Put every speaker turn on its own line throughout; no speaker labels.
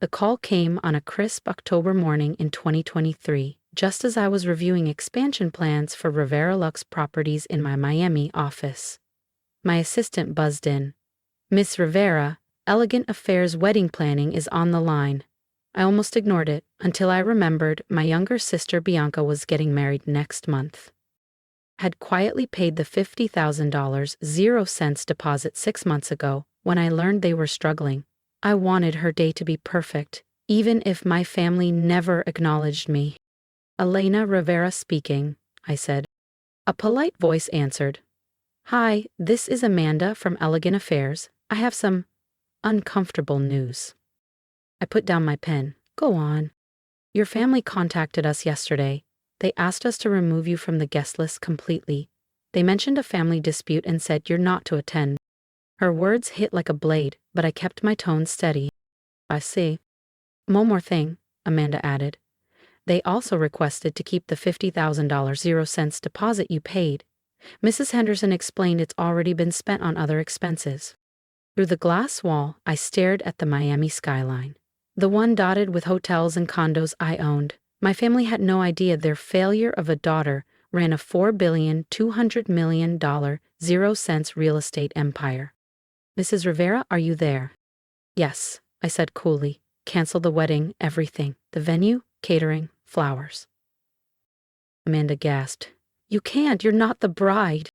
The call came on a crisp October morning in 2023, just as I was reviewing expansion plans for Rivera Luxe Properties in my Miami office. My assistant buzzed in. "Miss Rivera, Elegant Affairs Wedding Planning is on the line." I almost ignored it until I remembered my younger sister Bianca was getting married next month. Had quietly paid the $50,000 0 cents deposit 6 months ago when I learned they were struggling. I wanted her day to be perfect, even if my family never acknowledged me. "Elena Rivera speaking," I said. A polite voice answered. "Hi, this is Amanda from Elegant Affairs. I have some uncomfortable news." I put down my pen. "Go on." "Your family contacted us yesterday. They asked us to remove you from the guest list completely. They mentioned a family dispute and said you're not to attend." Her words hit like a blade, but I kept my tone steady. "I see." "One more thing," Amanda added. "They also requested to keep the $50,000 0 cents deposit you paid. Mrs. Henderson explained it's already been spent on other expenses." Through the glass wall, I stared at the Miami skyline. The one dotted with hotels and condos I owned. My family had no idea their failure of a daughter ran a $4,200,000,000 0 cents real estate empire. "Mrs. Rivera, are you there?" "Yes," I said coolly. "Cancel the wedding, everything. The venue, catering, flowers." Amanda gasped. "You can't, you're not the bride."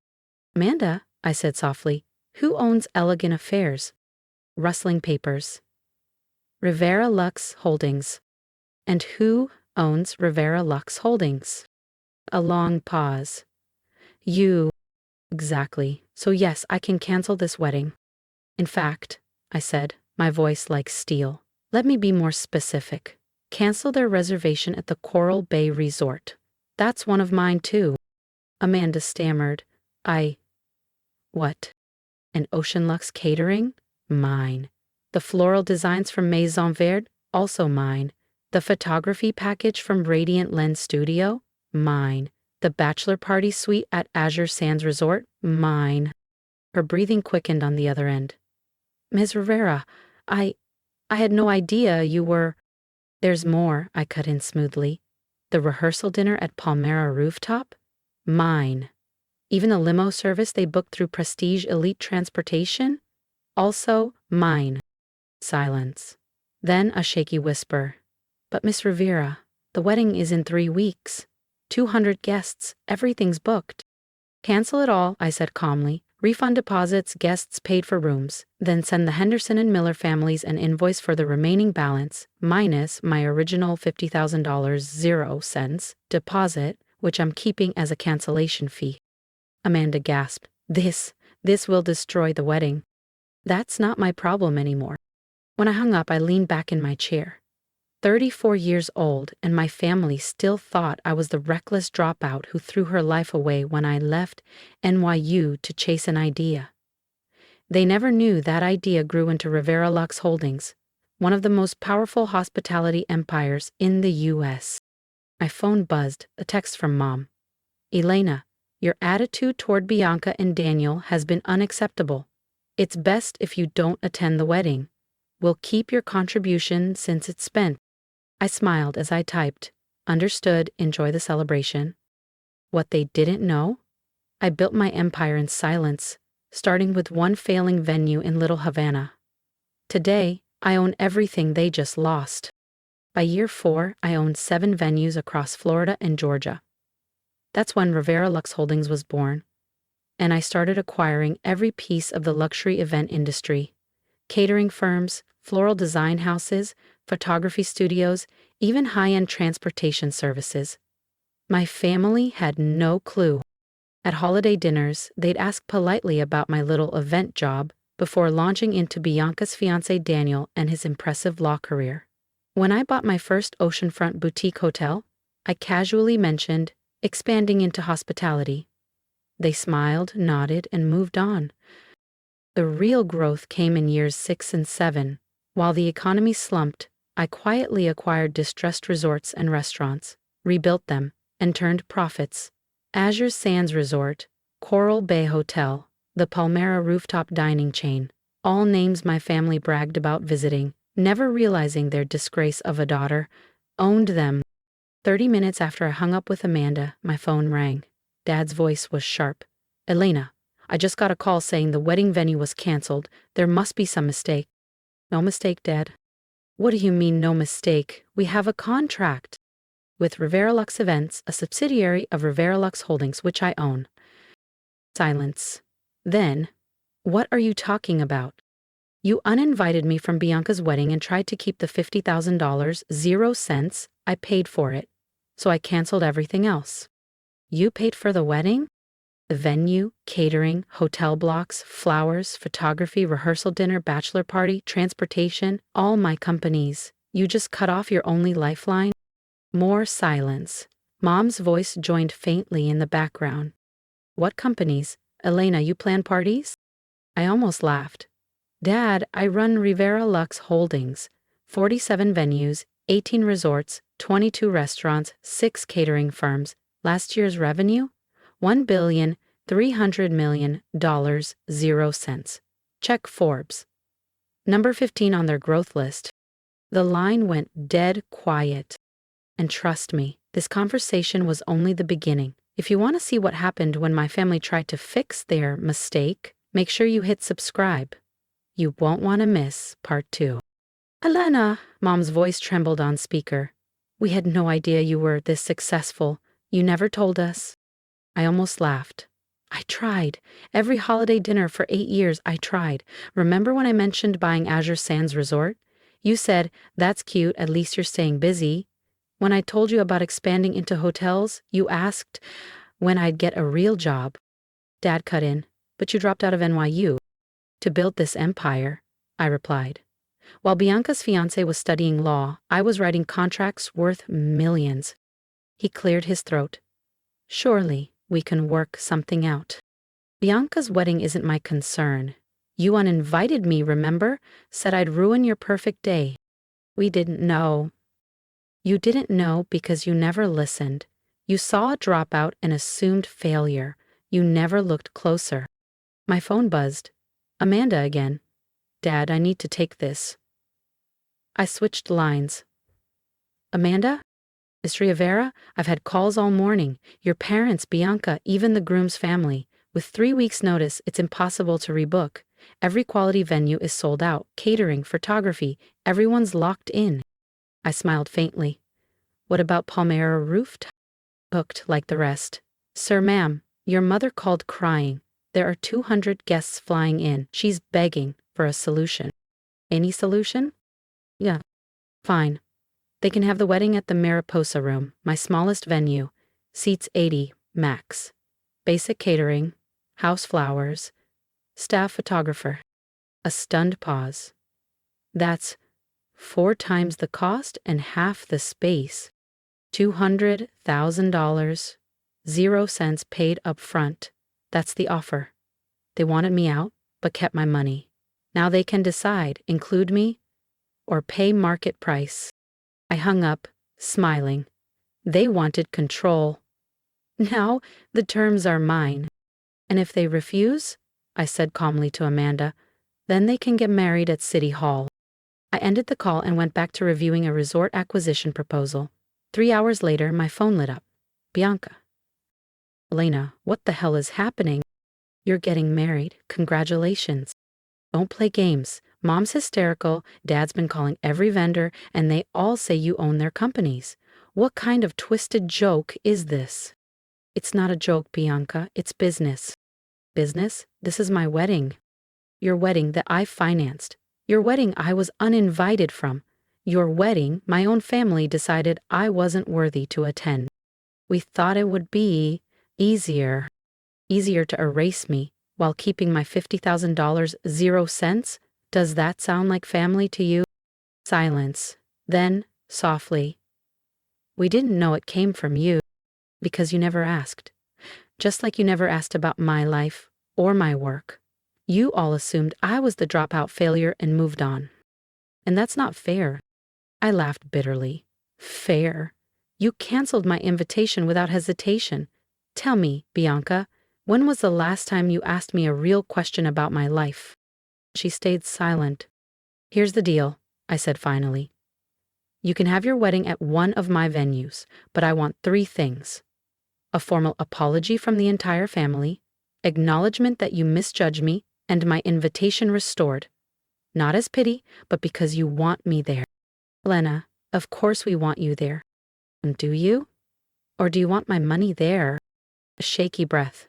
"Amanda," I said softly, "who owns Elegant Affairs?" Rustling papers. "Rivera Luxe Holdings." "And who owns Rivera Luxe Holdings?" A long pause. "You." "Exactly. So yes, I can cancel this wedding." "In fact," I said, my voice like steel, "let me be more specific. Cancel their reservation at the Coral Bay Resort. That's one of mine too." Amanda stammered. What? And Ocean Luxe Catering? Mine. The floral designs from Maison Verde? Also mine. The photography package from Radiant Lens Studio? Mine. The bachelor party suite at Azure Sands Resort? Mine. Her breathing quickened on the other end. "Ms. Rivera, I had no idea you were—" "There's more," I cut in smoothly. "The rehearsal dinner at Palmera Rooftop? Mine. Even the limo service they booked through Prestige Elite Transportation? Also mine." Silence. Then a shaky whisper. "But Miss Rivera, the wedding is in 3 weeks. 200 guests, everything's booked." "Cancel it all," I said calmly. "Refund deposits, guests paid for rooms. Then send the Henderson and Miller families an invoice for the remaining balance, minus my original $50,000 0 cents deposit, which I'm keeping as a cancellation fee." Amanda gasped. This will destroy the wedding." "That's not my problem anymore." When I hung up, I leaned back in my chair. 34 years old, and my family still thought I was the reckless dropout who threw her life away when I left NYU to chase an idea. They never knew that idea grew into Rivera Luxe Holdings, one of the most powerful hospitality empires in the U.S. My phone buzzed, a text from Mom. "Elena, your attitude toward Bianca and Daniel has been unacceptable. It's best if you don't attend the wedding. We'll keep your contribution since it's spent." I smiled as I typed, "Understood, enjoy the celebration." What they didn't know? I built my empire in silence, starting with one failing venue in Little Havana. Today, I own everything they just lost. By year 4, I owned 7 venues across Florida and Georgia. That's when Rivera Luxe Holdings was born. And I started acquiring every piece of the luxury event industry. Catering firms, floral design houses, photography studios, even high-end transportation services. My family had no clue. At holiday dinners, they'd ask politely about my little event job before launching into Bianca's fiancé Daniel and his impressive law career. When I bought my first oceanfront boutique hotel, I casually mentioned expanding into hospitality. They smiled, nodded, and moved on. The real growth came in years 6 and 7. While the economy slumped, I quietly acquired distressed resorts and restaurants, rebuilt them, and turned profits. Azure Sands Resort, Coral Bay Hotel, the Palmera Rooftop dining chain, all names my family bragged about visiting, never realizing their disgrace of a daughter, owned them. 30 minutes after I hung up with Amanda, my phone rang. Dad's voice was sharp. Elena, I just got a call saying the wedding venue was canceled. There must be some mistake. No mistake, Dad. What do you mean, no mistake? We have a contract with Rivera Luxe Events, a subsidiary of Rivera Luxe Holdings, which I own. Silence. Then, what are you talking about? You uninvited me from Bianca's wedding and tried to keep the $50,000, 0 cents. I paid for it, so I canceled everything else. You paid for the wedding? The venue, catering, hotel blocks, flowers, photography, rehearsal dinner, bachelor party, transportation, all my companies. You just cut off your only lifeline? More silence. Mom's voice joined faintly in the background. What companies? Elena, you plan parties? I almost laughed. Dad, I run Rivera Luxe Holdings. 47 venues, 18 resorts, 22 restaurants, 6 catering firms. Last year's revenue? $1,300,000,000, 0 cents. Check Forbes. Number 15 on their growth list. The line went dead quiet. And trust me, this conversation was only the beginning. If you want to see what happened when my family tried to fix their mistake, make sure you hit subscribe. You won't want to miss part 2. Elena, Mom's voice trembled on speaker. We had no idea you were this successful. You never told us. I almost laughed. I tried. Every holiday dinner for 8 years, I tried. Remember when I mentioned buying Azure Sands Resort? You said, that's cute, at least you're staying busy. When I told you about expanding into hotels, you asked when I'd get a real job. Dad cut in, but you dropped out of NYU. To build this empire, I replied. While Bianca's fiancé was studying law, I was writing contracts worth millions. He cleared his throat. Surely we can work something out. Bianca's wedding isn't my concern. You uninvited me, remember? Said I'd ruin your perfect day. We didn't know. You didn't know because you never listened. You saw a dropout and assumed failure. You never looked closer. My phone buzzed. Amanda again. Dad, I need to take this. I switched lines. Amanda? Miss Rivera, I've had calls all morning. Your parents, Bianca, even the groom's family. With 3 weeks' notice, it's impossible to rebook. Every quality venue is sold out. Catering, photography, everyone's locked in. I smiled faintly. What about Palmyra Rooftop? Booked like the rest. Sir, ma'am, your mother called crying. There are 200 guests flying in. She's begging for a solution. Any solution? Yeah. Fine. They can have the wedding at the Mariposa Room, my smallest venue. Seats 80, max. Basic catering, house flowers, staff photographer. A stunned pause. That's 4 times the cost and half the space. $200,000, 0 cents paid up front. That's the offer. They wanted me out, but kept my money. Now they can decide, include me or pay market price. I hung up, smiling. They wanted control. Now the terms are mine. And if they refuse, I said calmly to Amanda, then they can get married at City Hall. I ended the call and went back to reviewing a resort acquisition proposal. 3 hours later, my phone lit up. Bianca. Elena, what the hell is happening? You're getting married. Congratulations. Don't play games. Mom's hysterical, Dad's been calling every vendor, and they all say you own their companies. What kind of twisted joke is this? It's not a joke, Bianca. It's business. Business? This is my wedding. Your wedding that I financed. Your wedding I was uninvited from. Your wedding my own family decided I wasn't worthy to attend. We thought it would be easier to erase me while keeping my $50,000, 0 cents? Does that sound like family to you? Silence. Then, softly, we didn't know it came from you because you never asked. Just like you never asked about my life or my work. You all assumed I was the dropout failure and moved on. And that's not fair. I laughed bitterly. Fair? You canceled my invitation without hesitation. Tell me, Bianca, when was the last time you asked me a real question about my life? She stayed silent. Here's the deal. I said finally. You can have your wedding at one of my venues, but I want 3 things. A formal apology from the entire family, acknowledgement that you misjudged me, and my invitation restored. Not as pity, but because you want me there. Elena, of course we want you there. And do you? Or do you want my money there? A shaky breath.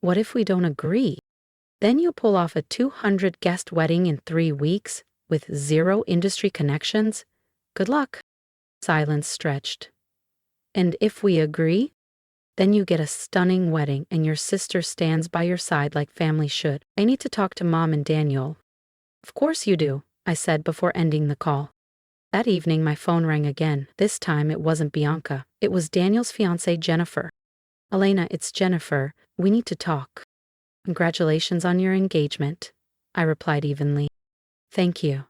What if we don't agree? Then you pull off a 200-guest wedding in 3 weeks with 0 industry connections? Good luck. Silence stretched. And if we agree, then you get a stunning wedding and your sister stands by your side like family should. I need to talk to Mom and Daniel. Of course you do, I said before ending the call. That evening my phone rang again. This time it wasn't Bianca. It was Daniel's fiancée, Jennifer. Elena, it's Jennifer. We need to talk. Congratulations on your engagement, I replied evenly. Thank you.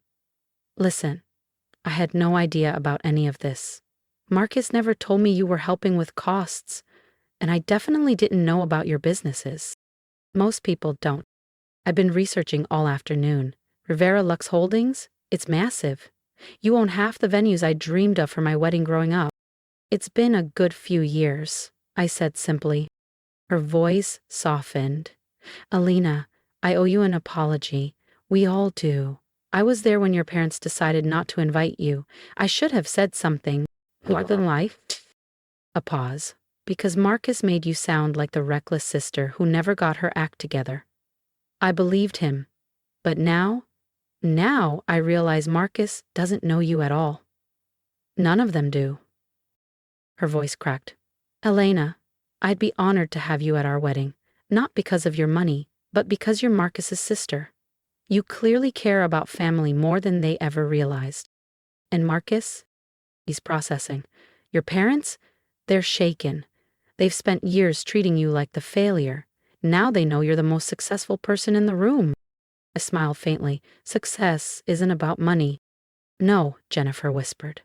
Listen, I had no idea about any of this. Marcus never told me you were helping with costs, and I definitely didn't know about your businesses. Most people don't. I've been researching all afternoon. Rivera Luxe Holdings? It's massive. You own half the venues I dreamed of for my wedding growing up. It's been a good few years, I said simply. Her voice softened. Elena, I owe you an apology. We all do. I was there when your parents decided not to invite you. I should have said something. More than life? A pause. Because Marcus made you sound like the reckless sister who never got her act together. I believed him. But now I realize Marcus doesn't know you at all. None of them do. Her voice cracked. Elena, I'd be honored to have you at our wedding, not because of your money, but because you're Marcus's sister. You clearly care about family more than they ever realized. And Marcus? He's processing. Your parents? They're shaken. They've spent years treating you like the failure. Now they know you're the most successful person in the room. I smiled faintly. Success isn't about money. No, Jennifer whispered.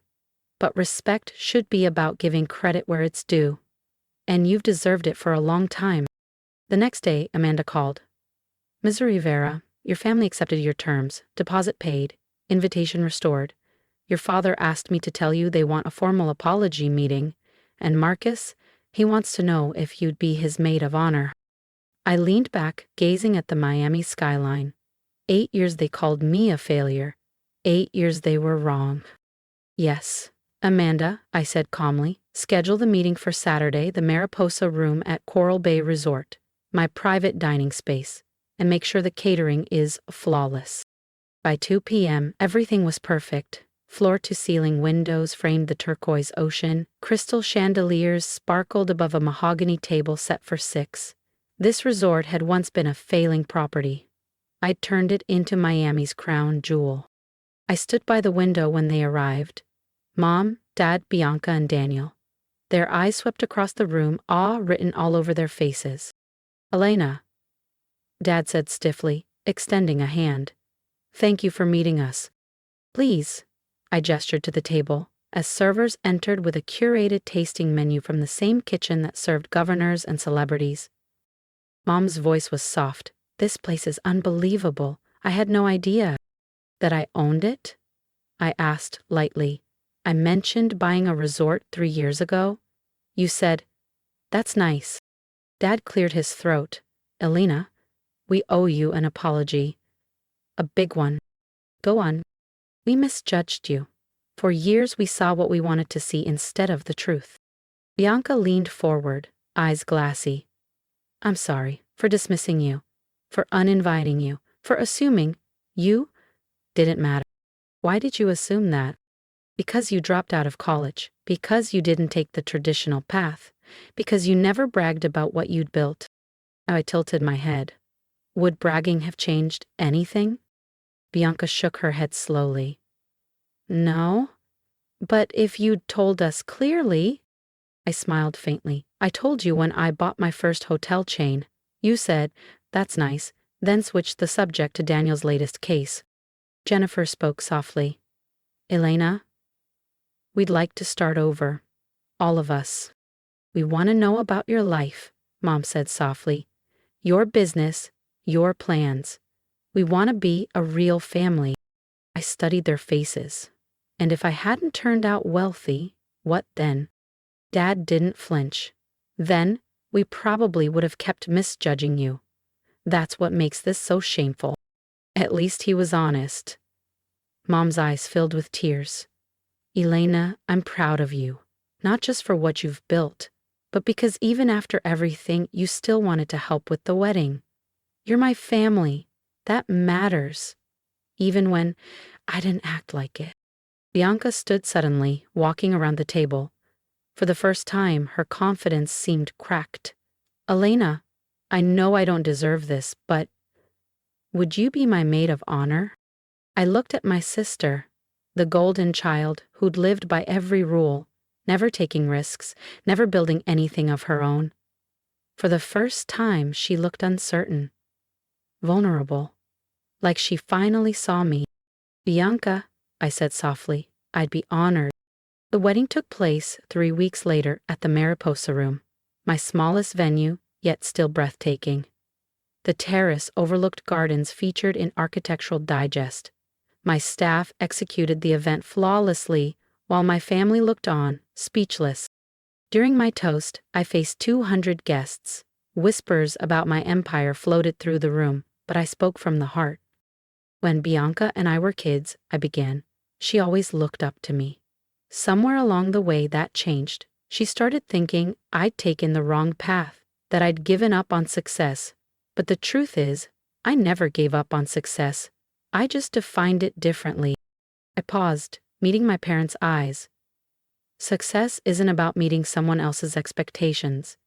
But respect should be about giving credit where it's due. And you've deserved it for a long time. The next day, Amanda called. Ms. Rivera, your family accepted your terms, deposit paid, invitation restored. Your father asked me to tell you they want a formal apology meeting. And Marcus, he wants to know if you'd be his maid of honor. I leaned back, gazing at the Miami skyline. 8 years they called me a failure. 8 years they were wrong. Yes, Amanda, I said calmly, schedule the meeting for Saturday, the Mariposa Room at Coral Bay Resort, my private dining space, and make sure the catering is flawless. By 2 p.m., everything was perfect. Floor-to-ceiling windows framed the turquoise ocean. Crystal chandeliers sparkled above a mahogany table set for 6. This resort had once been a failing property. I'd turned it into Miami's crown jewel. I stood by the window when they arrived. Mom, Dad, Bianca, and Daniel. Their eyes swept across the room, awe written all over their faces. Elena, Dad said stiffly, extending a hand. Thank you for meeting us. Please, I gestured to the table, as servers entered with a curated tasting menu from the same kitchen that served governors and celebrities. Mom's voice was soft. This place is unbelievable. I had no idea. That I owned it? I asked lightly. I mentioned buying a resort 3 years ago. You said, that's nice. Dad cleared his throat. Elena, we owe you an apology. A big one. Go on. We misjudged you. For years we saw what we wanted to see instead of the truth. Bianca leaned forward, eyes glassy. I'm sorry for dismissing you, for uninviting you, for assuming you didn't matter. Why did you assume that? Because you dropped out of college, because you didn't take the traditional path, because you never bragged about what you'd built. I tilted my head. Would bragging have changed anything? Bianca shook her head slowly. No. But if you'd told us clearly... I smiled faintly. I told you when I bought my first hotel chain. You said, that's nice, then switched the subject to Daniel's latest case. Jennifer spoke softly. Elena, we'd like to start over. All of us. We want to know about your life, Mom said softly. Your business, your plans. We want to be a real family. I studied their faces. And if I hadn't turned out wealthy, what then? Dad didn't flinch. Then, we probably would have kept misjudging you. That's what makes this so shameful. At least he was honest. Mom's eyes filled with tears. Elena, I'm proud of you. Not just for what you've built, but because even after everything, you still wanted to help with the wedding. You're my family. That matters. Even when I didn't act like it. Bianca stood suddenly, walking around the table. For the first time, her confidence seemed cracked. Elena, I know I don't deserve this, but would you be my maid of honor? I looked at my sister, the golden child who'd lived by every rule, never taking risks, never building anything of her own. For the first time, she looked uncertain, vulnerable, like she finally saw me. Bianca, I said softly, I'd be honored. The wedding took place 3 weeks later at the Mariposa Room, my smallest venue, yet still breathtaking. The terrace overlooked gardens featured in Architectural Digest. My staff executed the event flawlessly, while my family looked on, speechless. During my toast, I faced 200 guests. Whispers about my empire floated through the room, but I spoke from the heart. When Bianca and I were kids, I began, she always looked up to me. Somewhere along the way that changed. She started thinking I'd taken the wrong path, that I'd given up on success. But the truth is, I never gave up on success. I just defined it differently. I paused, meeting my parents' eyes. Success isn't about meeting someone else's expectations.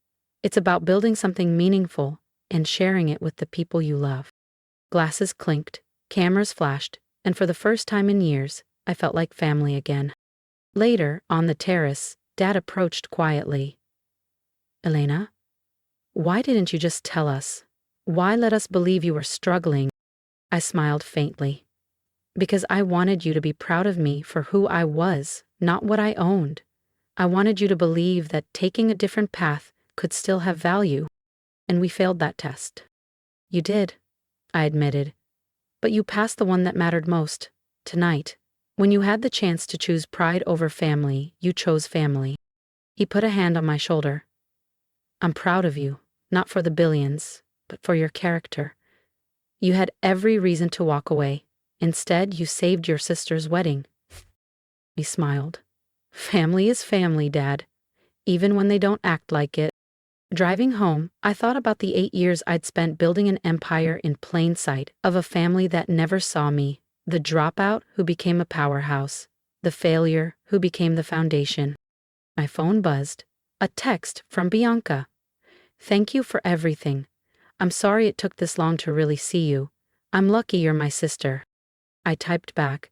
It's about building something meaningful and sharing it with the people you love. Glasses clinked, cameras flashed, and for the first time in years, I felt like family again. Later, on the terrace, Dad approached quietly. Elena, why didn't you just tell us? Why let us believe you were struggling? I smiled faintly. Because I wanted you to be proud of me for who I was, not what I owned. I wanted you to believe that taking a different path could still have value. And we failed that test. You did, I admitted. But you passed the one that mattered most, tonight. When you had the chance to choose pride over family, you chose family. He put a hand on my shoulder. I'm proud of you, not for the billions, but for your character. You had every reason to walk away. Instead, you saved your sister's wedding. He smiled. Family is family, Dad, even when they don't act like it. Driving home, I thought about the 8 years I'd spent building an empire in plain sight of a family that never saw me, the dropout who became a powerhouse, the failure who became the foundation. My phone buzzed. A text from Bianca. Thank you for everything. I'm sorry it took this long to really see you. I'm lucky you're my sister. I typed back,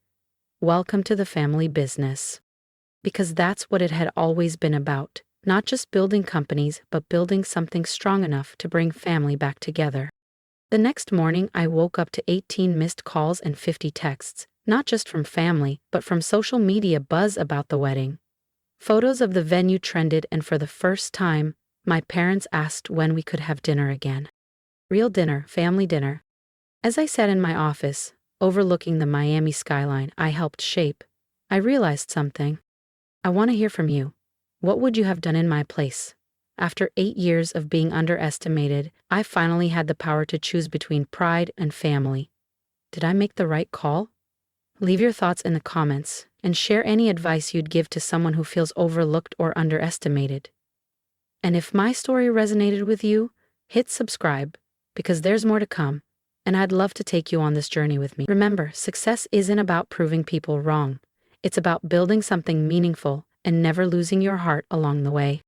welcome to the family business. Because that's what it had always been about. Not just building companies, but building something strong enough to bring family back together. The next morning, I woke up to 18 missed calls and 50 texts, not just from family, but from social media buzz about the wedding. Photos of the venue trended, and for the first time, my parents asked when we could have dinner again. Real dinner, family dinner. As I sat in my office, overlooking the Miami skyline I helped shape, I realized something. I want to hear from you. What would you have done in my place? After 8 years of being underestimated, I finally had the power to choose between pride and family. Did I make the right call? Leave your thoughts in the comments and share any advice you'd give to someone who feels overlooked or underestimated. And if my story resonated with you, hit subscribe, because there's more to come, and I'd love to take you on this journey with me. Remember, success isn't about proving people wrong. It's about building something meaningful and never losing your heart along the way.